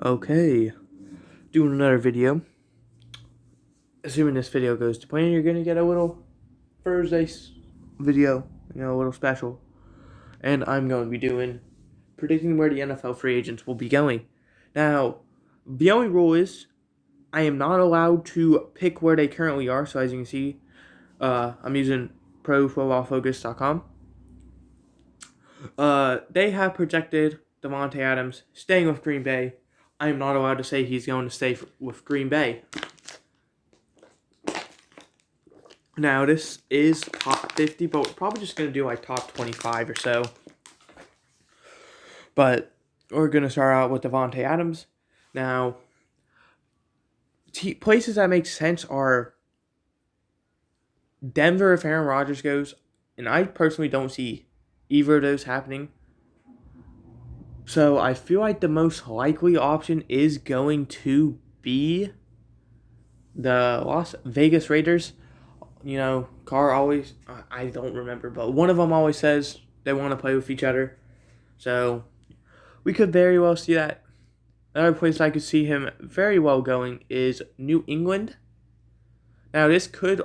Okay, doing another video. Assuming this video goes to plan, you're gonna get a little Thursday video, a little special. And I'm going to be doing predicting where the NFL free agents will be going. Now, the only rule is I am not allowed to pick where they currently are. So as you can see, I'm using ProFootballFocus.com. They have projected Davante Adams staying with Green Bay. I am not allowed to say he's going to stay with Green Bay. Now, this is top 50, but we're probably just going to do like top 25 or so. But we're going to start out with Davante Adams. Now, places that make sense are Denver if Aaron Rodgers goes. And I personally don't see either of those happening. So I feel like the most likely option is going to be the Las Vegas Raiders. Carr always, I don't remember, but one of them always says they want to play with each other. So we could very well see that. Another place I could see him very well going is New England. Now, this could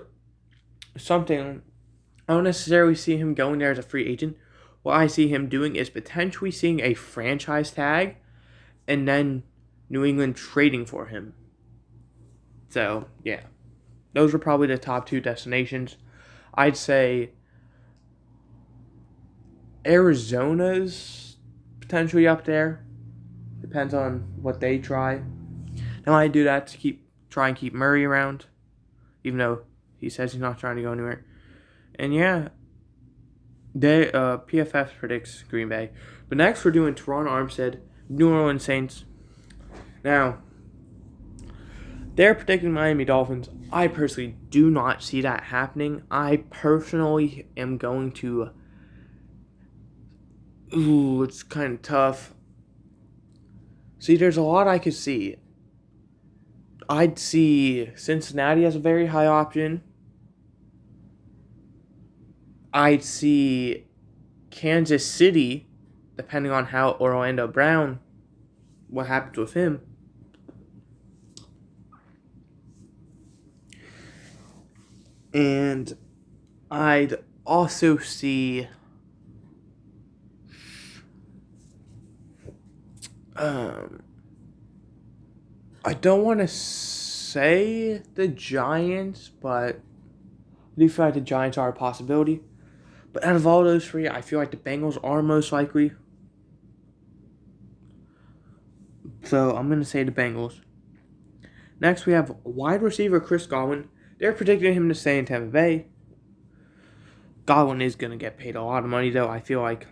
something, I don't necessarily see him going there as a free agent. What I see him doing is potentially seeing a franchise tag and then New England trading for him. So, yeah. Those are probably the top two destinations. I'd say Arizona's potentially up there. Depends on what they try. Now I do that to try and keep Murray around, even though he says he's not trying to go anywhere. And yeah, PFF predicts Green Bay. But next we're doing Toronto Armstead, New Orleans Saints. Now, they're predicting Miami Dolphins. I personally do not see that happening. I personally am going to... it's kind of tough. See, there's a lot I could see. I'd see Cincinnati as a very high option. I'd see Kansas City, depending on how Orlando Brown, what happens with him. And I'd also see I don't want to say the Giants, but I do feel like the Giants are a possibility. But out of all those three, I feel like the Bengals are most likely. So I'm going to say the Bengals. Next, we have wide receiver Chris Godwin. They're predicting him to stay in Tampa Bay. Godwin is going to get paid a lot of money, though, I feel like.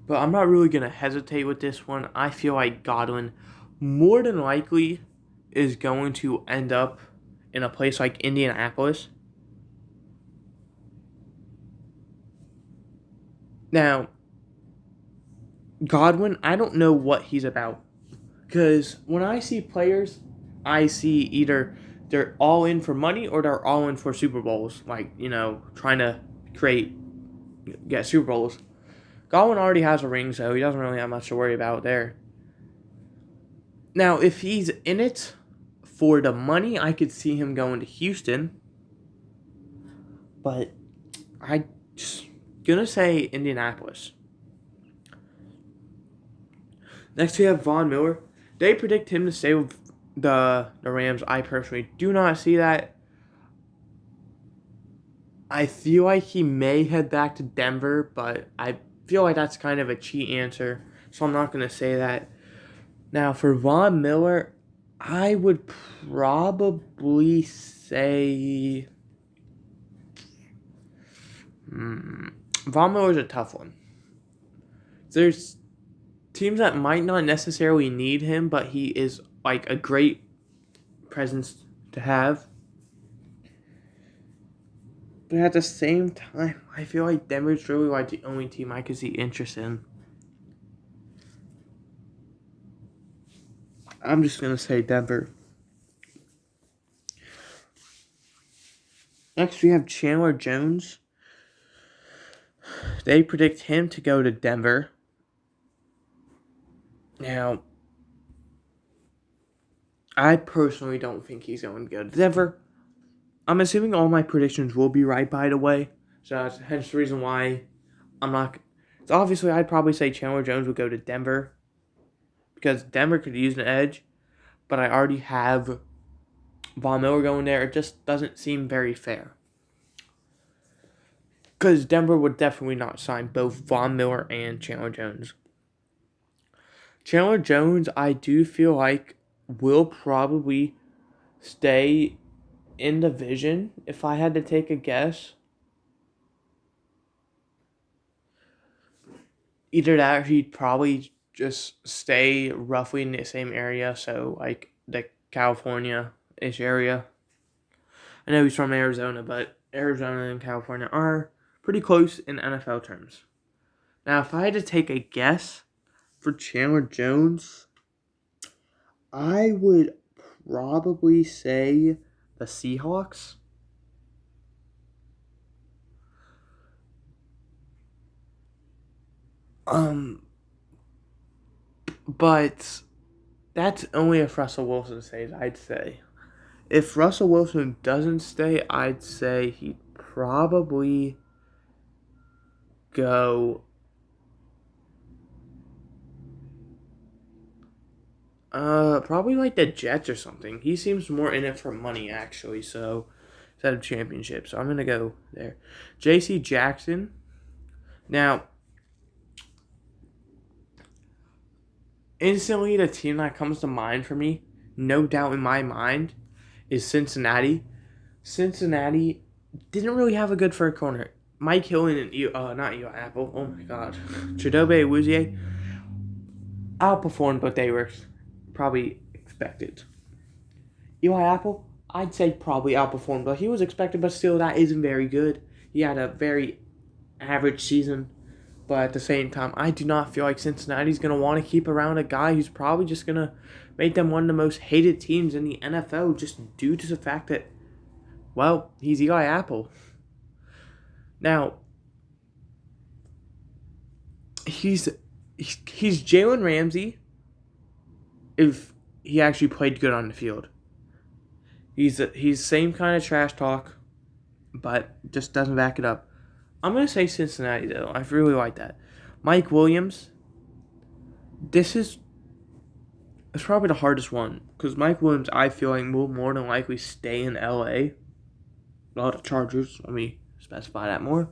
But I'm not really going to hesitate with this one. I feel like Godwin, more than likely, is going to end up in a place like Indianapolis. Now, Godwin, I don't know what he's about. Because when I see players, I see either they're all in for money or they're all in for Super Bowls. Like, trying to get Super Bowls. Godwin already has a ring, so he doesn't really have much to worry about there. Now, if he's in it for the money, I could see him going to Houston. But I'm just going to say Indianapolis. Next, we have Von Miller. They predict him to stay with the Rams. I personally do not see that. I feel like he may head back to Denver, but I feel like that's kind of a cheat answer, so I'm not going to say that. Now, for Von Miller, I would probably say... Von Miller's a tough one. There's teams that might not necessarily need him, but he is like a great presence to have. But at the same time, I feel like Denver's really like the only team I could see interest in. I'm just going to say Denver. Next, we have Chandler Jones. They predict him to go to Denver. Now, I personally don't think he's going to go to Denver. I'm assuming all my predictions will be right, by the way. So that's hence the reason why I'm not. So obviously, I'd probably say Chandler Jones would go to Denver because Denver could use an edge, but I already have Von Miller going there. It just doesn't seem very fair. Because Denver would definitely not sign both Von Miller and Chandler Jones. Chandler Jones, I do feel like, will probably stay in the division if I had to take a guess. Either that or he'd probably just stay roughly in the same area, so like the California-ish area. I know he's from Arizona, but Arizona and California are pretty close in NFL terms. Now, if I had to take a guess for Chandler Jones, I would probably say the Seahawks. But that's only if Russell Wilson stays, I'd say. If Russell Wilson doesn't stay, I'd say he'd probably go. Probably like the Jets or something. He seems more in it for money, actually, so instead of championship. So I'm gonna go there. J.C. Jackson. Now, instantly the team that comes to mind for me, no doubt in my mind, is Cincinnati. Cincinnati didn't really have a good third corner. Mike Hill and not Eli Apple. Oh my God, Chidobe Awuzie outperformed what they were probably expected. Eli Apple, I'd say probably outperformed what he was expected, but still that isn't very good. He had a very average season, but at the same time, I do not feel like Cincinnati's going to want to keep around a guy who's probably just going to make them one of the most hated teams in the NFL just due to the fact that, well, he's Eli Apple. Now, he's Jalen Ramsey if he actually played good on the field. He's same kind of trash talk, but just doesn't back it up. I'm going to say Cincinnati, though. I really like that. Mike Williams, it's probably the hardest one, because Mike Williams, I feel like, will more than likely stay in L.A. Not the Chargers, let me specify that more.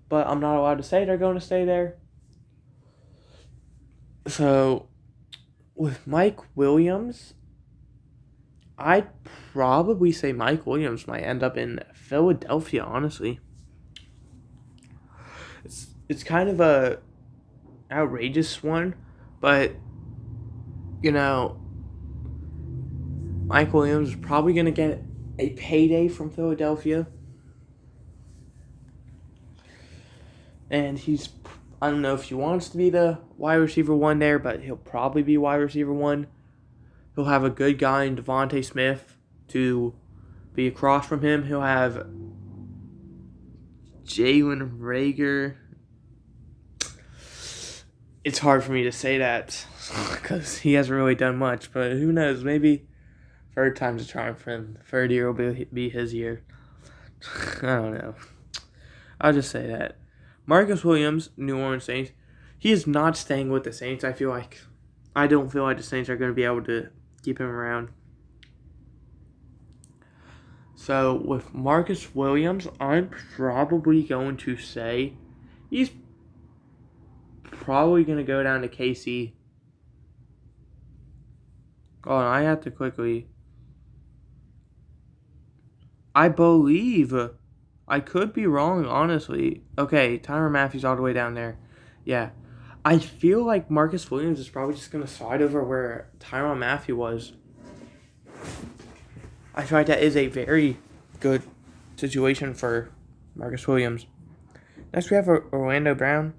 But I'm not allowed to say they're going to stay there. So, with Mike Williams, I'd probably say Mike Williams might end up in Philadelphia, honestly. It's kind of a outrageous one, but, you know, Mike Williams is probably going to get a payday from Philadelphia. And I don't know if he wants to be the wide receiver one there, but he'll probably be wide receiver one. He'll have a good guy in Devontae Smith to be across from him. He'll have Jalen Reagor. It's hard for me to say that because he hasn't really done much, but who knows? Maybe third time's a charm for him. Third year will be his year. I don't know. I'll just say that. Marcus Williams, New Orleans Saints, he is not staying with the Saints, I feel like. I don't feel like the Saints are going to be able to keep him around. So, with Marcus Williams, I'm probably going to say he's probably going to go down to KC. Oh, I have to quickly. I believe. I could be wrong, honestly. Okay, Tyrique Matthews all the way down there. Yeah. I feel like Marcus Williams is probably just going to slide over where Tyrique Matthews was. I feel like that is a very good situation for Marcus Williams. Next, we have Orlando Brown.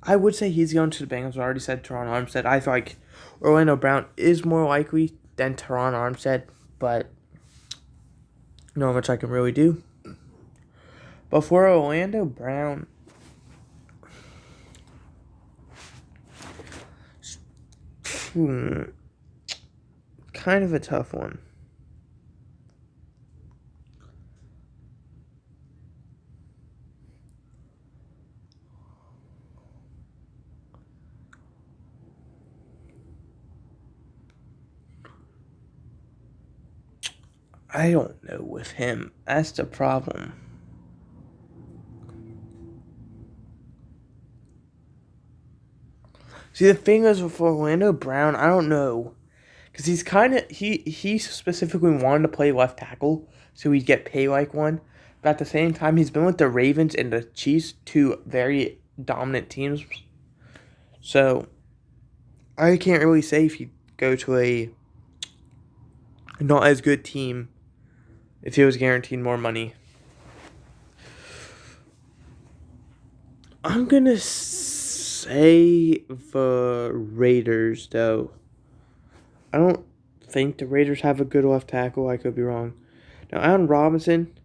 I would say he's going to the Bengals. I already said Teron Armstead. I feel like Orlando Brown is more likely than Teron Armstead, but not much I can really do. But for Orlando Brown, Hmm, kind of a tough one. I don't know with him. That's the problem. See, the thing is with Orlando Brown, I don't know. Because he's kind of, he specifically wanted to play left tackle, so he'd get paid like one. But at the same time, he's been with the Ravens and the Chiefs, two very dominant teams. So, I can't really say if he'd go to a not as good team if he was guaranteed more money. I'm going to say the Raiders, though. I don't think the Raiders have a good left tackle. I could be wrong. Now, Allen Robinson,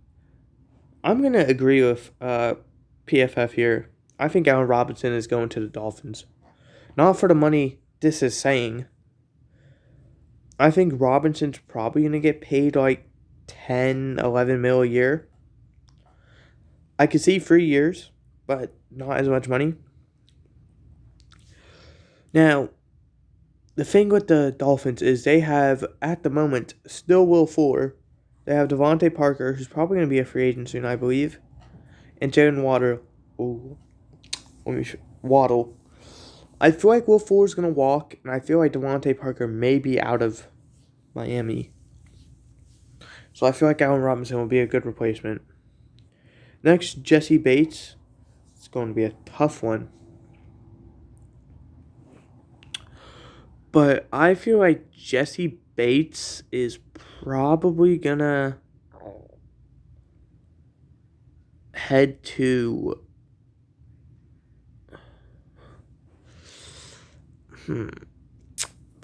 I'm going to agree with PFF here. I think Allen Robinson is going to the Dolphins. Not for the money this is saying. I think Robinson's probably going to get paid like 10, 11 mil a year. I could see 3 years, but not as much money. Now, the thing with the Dolphins is they have, at the moment, still Will Fuller. They have Davante Parker, who's probably going to be a free agent soon, I believe. And Jalen Waddle. Ooh, Waddle. I feel like Will Fuller's going to walk, and I feel like Davante Parker may be out of Miami. So I feel like Allen Robinson will be a good replacement. Next, Jesse Bates. It's going to be a tough one. But I feel like Jesse Bates is probably going to head to...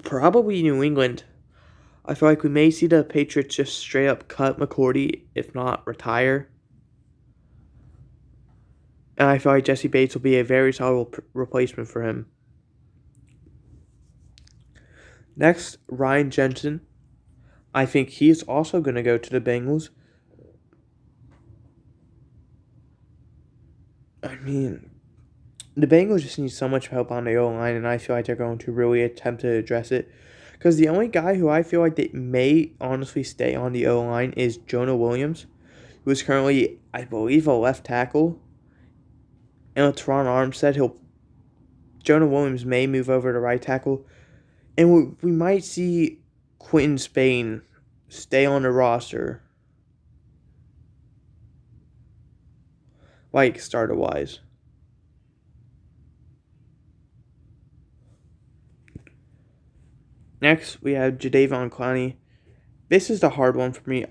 probably New England. I feel like we may see the Patriots just straight up cut McCourty, if not retire. And I feel like Jesse Bates will be a very solid replacement for him. Next, Ryan Jensen. I think he's also going to go to the Bengals. I mean, the Bengals just need so much help on the O-line, and I feel like they're going to really attempt to address it. Because the only guy who I feel like they may honestly stay on the O-line is Jonah Williams, who is currently, I believe, a left tackle. And with Teron Armstead, Jonah Williams may move over to right tackle. And we might see Quentin Spain stay on the roster, like starter-wise. Next, we have Jadeveon Clowney. This is the hard one for me.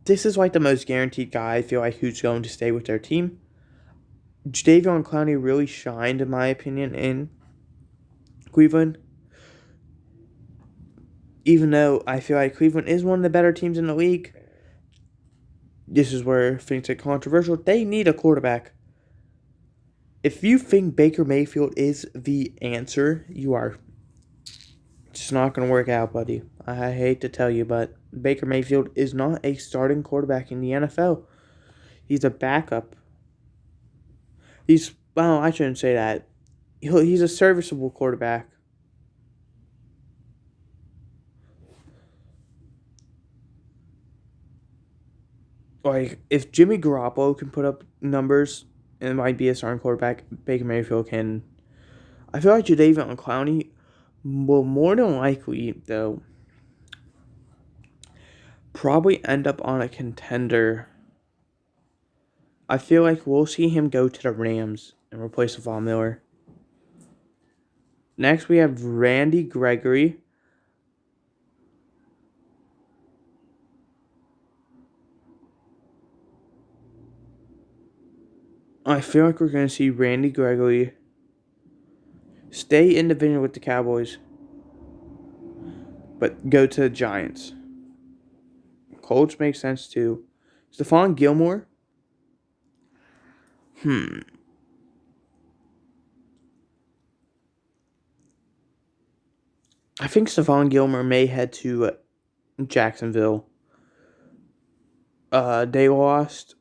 This is like the most guaranteed guy I feel like who's going to stay with their team. Jadeveon Clowney really shined, in my opinion, in Cleveland. Even though I feel like Cleveland is one of the better teams in the league, this is where things get controversial. They need a quarterback. If you think Baker Mayfield is the answer, you are just not going to work out, buddy. I hate to tell you, but Baker Mayfield is not a starting quarterback in the NFL. He's a backup. Well, I shouldn't say that. He's a serviceable quarterback. Like, if Jimmy Garoppolo can put up numbers and might be a starting quarterback, Baker Mayfield can. I feel like Jadeveon Clowney will more than likely, though, probably end up on a contender. I feel like we'll see him go to the Rams and replace Von Miller. Next, we have Randy Gregory. I feel like we're going to see Randy Gregory stay in division with the Cowboys, but go to the Giants. Colts makes sense too. Stephon Gilmore. I think Stephon Gilmore may head to Jacksonville. They lost.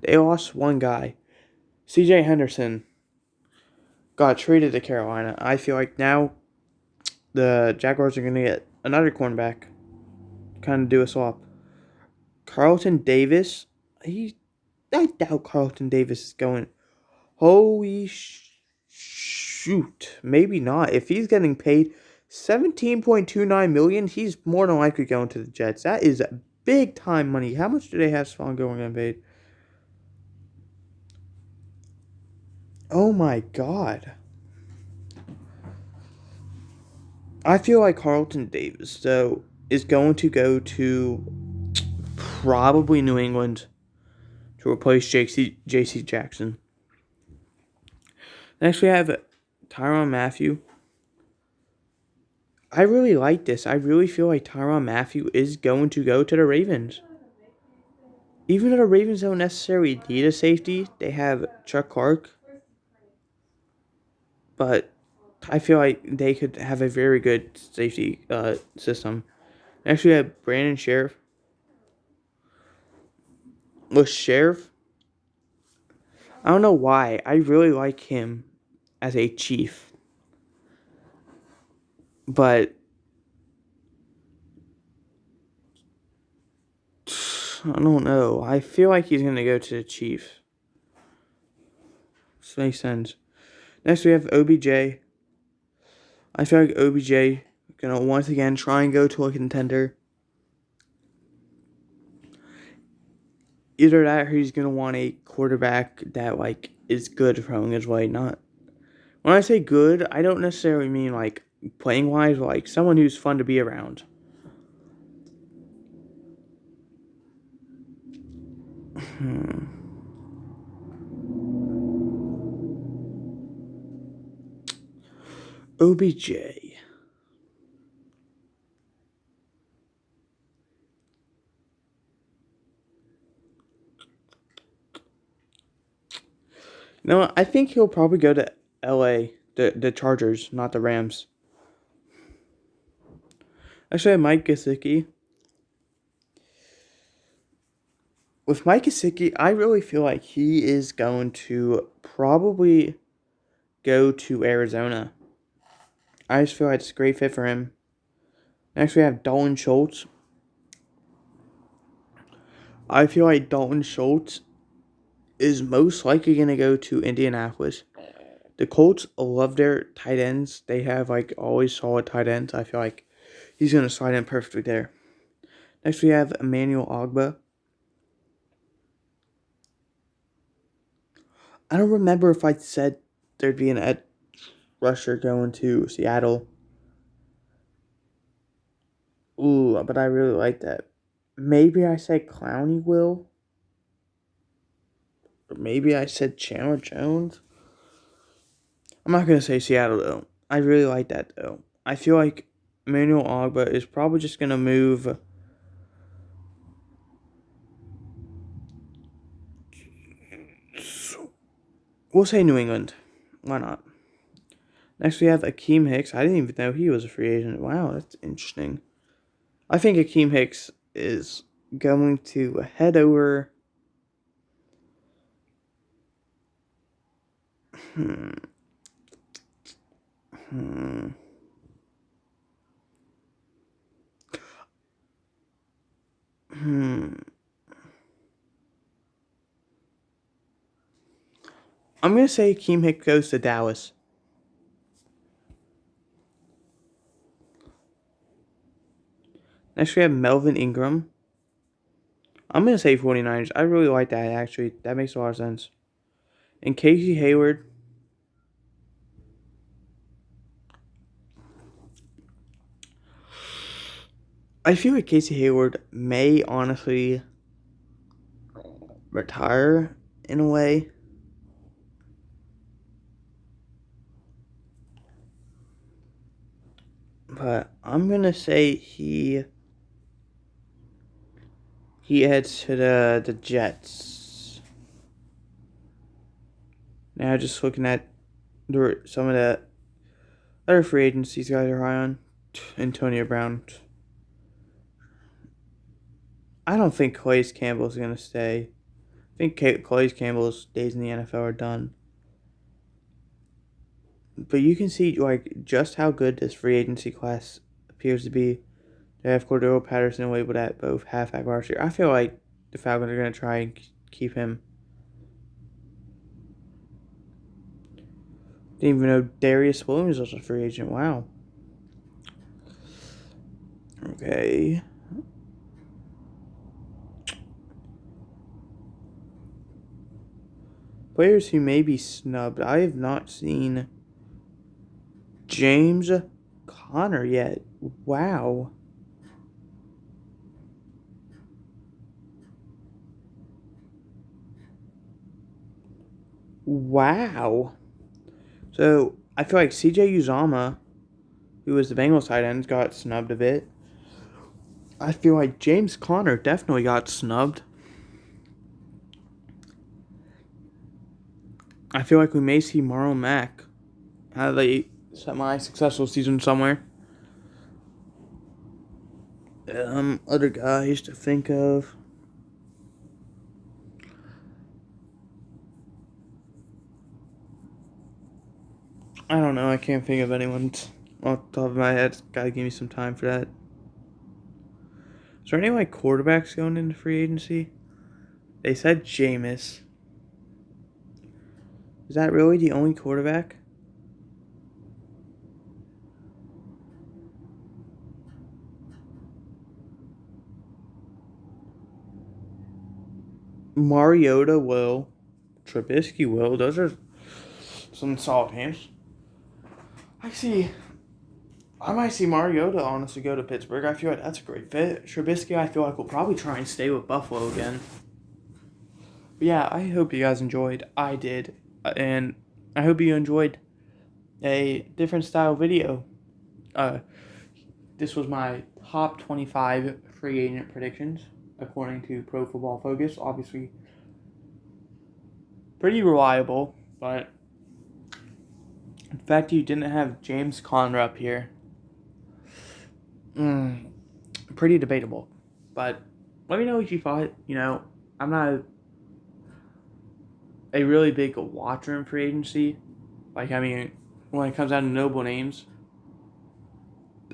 They lost one guy. C.J. Henderson got traded to Carolina. I feel like now the Jaguars are going to get another cornerback. Kind of do a swap. Carlton Davis. I doubt Carlton Davis is going. Holy shoot. Maybe not. If he's getting paid $17.29 million, he's more than likely going to the Jets. That is big time money. How much do they have Stephon Gilmore getting paid? Oh my god. I feel like Carlton Davis, though, is going to go to probably New England to replace J.C. Jackson. Next, we have Tyrann Mathieu. I really like this. I really feel like Tyrann Mathieu is going to go to the Ravens. Even though the Ravens don't necessarily need a safety, they have Chuck Clark. But I feel like they could have a very good safety system. Next, we have Brandon Sheriff. With Sheriff, I don't know why. I really like him as a Chief. But I don't know. I feel like he's going to go to the Chiefs. This makes sense. Next, we have OBJ. I feel like OBJ is going to once again try and go to a contender. Either that or he's going to want a quarterback that, like, is good throwing his way. Not. When I say good, I don't necessarily mean, like, playing-wise, but, like, someone who's fun to be around. OBJ. No, I think he'll probably go to LA, the Chargers, not the Rams. Actually, Mike Gesicki. With Mike Gesicki, I really feel like he is going to probably go to Arizona. I just feel like it's a great fit for him. Next, we have Dalton Schultz. I feel like Dalton Schultz is most likely going to go to Indianapolis. The Colts love their tight ends. They have, like, always solid tight ends. I feel like he's going to slide in perfectly there. Next, we have Emmanuel Ogbah. I don't remember if I said there'd be an edge rusher going to Seattle. Ooh, but I really like that. Maybe I said Clowney will. Or maybe I said Chandler Jones. I'm not going to say Seattle, though. I really like that, though. I feel like Emmanuel Ogbah is probably just going to move. We'll say New England. Why not? Next, we have Akeem Hicks. I didn't even know he was a free agent. Wow, that's interesting. I think Akeem Hicks is going to head over. I'm going to say Akeem Hicks goes to Dallas. Next, we have Melvin Ingram. I'm going to say 49ers. I really like that, actually. That makes a lot of sense. And Casey Hayward. I feel like Casey Hayward may honestly retire in a way. But I'm going to say he heads to the Jets. Now just looking at some of the Other free agents these guys are high on. Antonio Brown. I don't think Calais Campbell's going to stay. I think Calais Campbell's days in the NFL are done. But you can see like just how good this free agency class appears to be. They have Cordero Patterson labeled at both halfback last year. I feel like the Falcons are going to try and keep him. Didn't even know Darius Williams was a free agent. Wow. Okay. Players who may be snubbed. I have not seen James Conner yet. Wow. Wow. So, I feel like CJ Uzama, who was the Bengals tight end, got snubbed a bit. I feel like James Conner definitely got snubbed. I feel like we may see Marlon Mack have a semi-successful season somewhere. Other guys to think of. I don't know. I can't think of anyone off the top of my head. Gotta give me some time for that. Is there any like quarterbacks going into free agency? They said Jameis. Is that really the only quarterback? Mariota will. Trubisky will. Those are some solid names. I might see Mariota honestly go to Pittsburgh. I feel like that's a great fit. Trubisky, I feel like will probably try and stay with Buffalo again. But yeah, I hope you guys enjoyed. I did. And I hope you enjoyed a different style video. This was my top 25 free agent predictions according to Pro Football Focus. Obviously, pretty reliable, but the fact you didn't have James Conner up here, pretty debatable. But let me know what you thought. You know, I'm not a really big watcher in free agency. Like, I mean, when it comes down to notable names,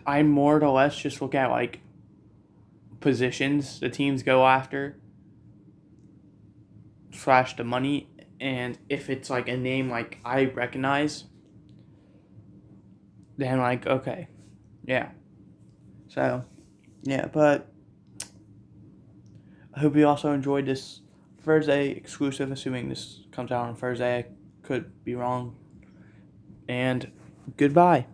I more or less just look at, like, positions the teams go after / the money, and if it's, like, a name, like, I recognize, then, like, okay, yeah. So, yeah, but I hope you also enjoyed this Thursday exclusive, assuming this comes out on Thursday. I could be wrong. And goodbye.